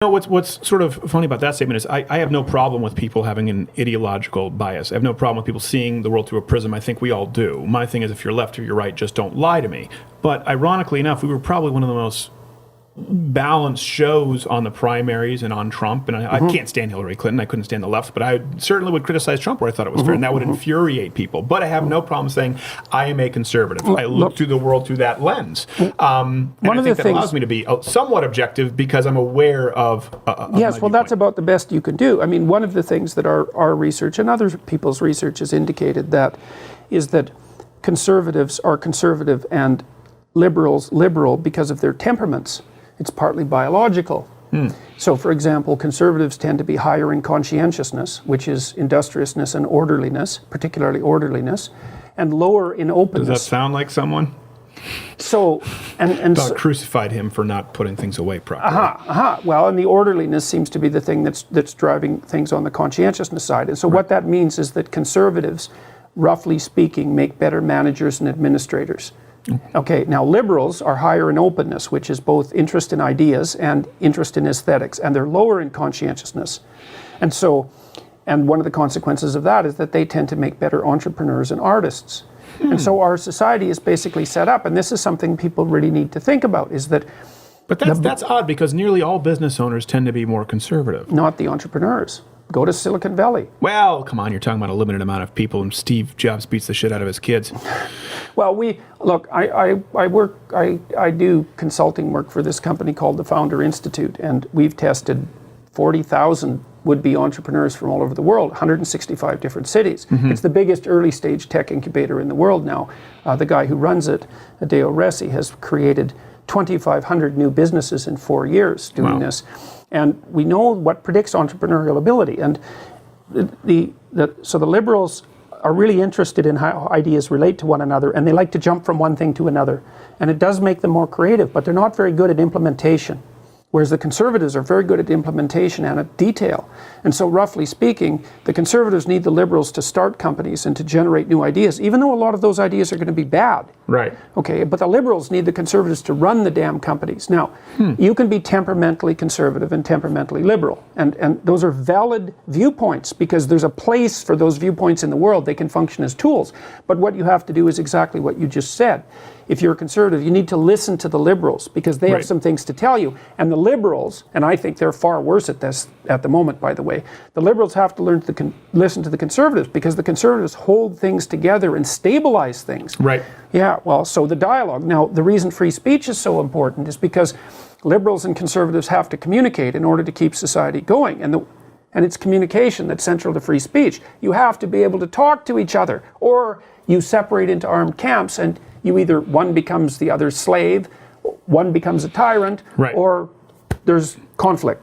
What's sort of funny about that statement is I have no problem with people having an ideological bias. I have no problem with people seeing the world through a prism. I think we all do. My thing is, if you're left or you're right, just don't lie to me. But ironically enough, we were probably one of the most balanced shows on the primaries and on Trump. And I can't stand Hillary Clinton. I couldn't stand the left, but I certainly would criticize Trump where I thought it was fair, and that would infuriate people. But I have no problem saying I am a conservative. I look through the world through that lens. And I think that allows me to be somewhat objective because I'm aware of yes, well, that's about the best you can do. I mean, one of the things that our research and other people's research has indicated is that conservatives are conservative and liberals liberal because of their temperaments. It's partly biological. So, for example, conservatives tend to be higher in conscientiousness, which is industriousness and orderliness, particularly orderliness, and lower in openness. Does that sound like someone? So, and God crucified him for not putting things away properly. Well, and the orderliness seems to be the thing that's driving things on the conscientiousness side. And so what that means is that conservatives, roughly speaking, make better managers and administrators. Okay, now liberals are higher in openness, which is both interest in ideas and interest in aesthetics, and they're lower in conscientiousness. And one of the consequences of that is that they tend to make better entrepreneurs and artists. And so our society is basically set up, and this is something people really need to think about, is that... But that's odd, because nearly all business owners tend to be more conservative. Not the entrepreneurs. Go to Silicon Valley. Well, come on, you're talking about a limited amount of people, and Steve Jobs beats the shit out of his kids. Well, I do consulting work for this company called the Founder Institute, and we've tested 40,000 would-be entrepreneurs from all over the world, 165 different cities. It's the biggest early-stage tech incubator in the world now. The guy who runs it, Adeo Resi, has created 2,500 new businesses in 4 years doing this. And we know what predicts entrepreneurial ability. And so the liberals are really interested in how ideas relate to one another, and they like to jump from one thing to another. And it does make them more creative, but they're not very good at implementation. Whereas the conservatives are very good at implementation and at detail. And so roughly speaking, the conservatives need the liberals to start companies and to generate new ideas, even though a lot of those ideas are going to be bad. Right. Okay, but the liberals need the conservatives to run the damn companies. Now, you can be temperamentally conservative and temperamentally liberal. And those are valid viewpoints because there's a place for those viewpoints in the world. They can function as tools. But what you have to do is exactly what you just said. If you're a conservative, you need to listen to the liberals because they have some things to tell you. And the liberals, and I think they're far worse at this at the moment, by the way, the liberals have to learn to listen to the conservatives because the conservatives hold things together and stabilize things. Right. Yeah, well, so the dialogue. Now, the reason free speech is so important is because liberals and conservatives have to communicate in order to keep society going. And it's communication that's central to free speech. You have to be able to talk to each other, or you separate into armed camps and you either one becomes the other's slave, one becomes a tyrant, or there's conflict.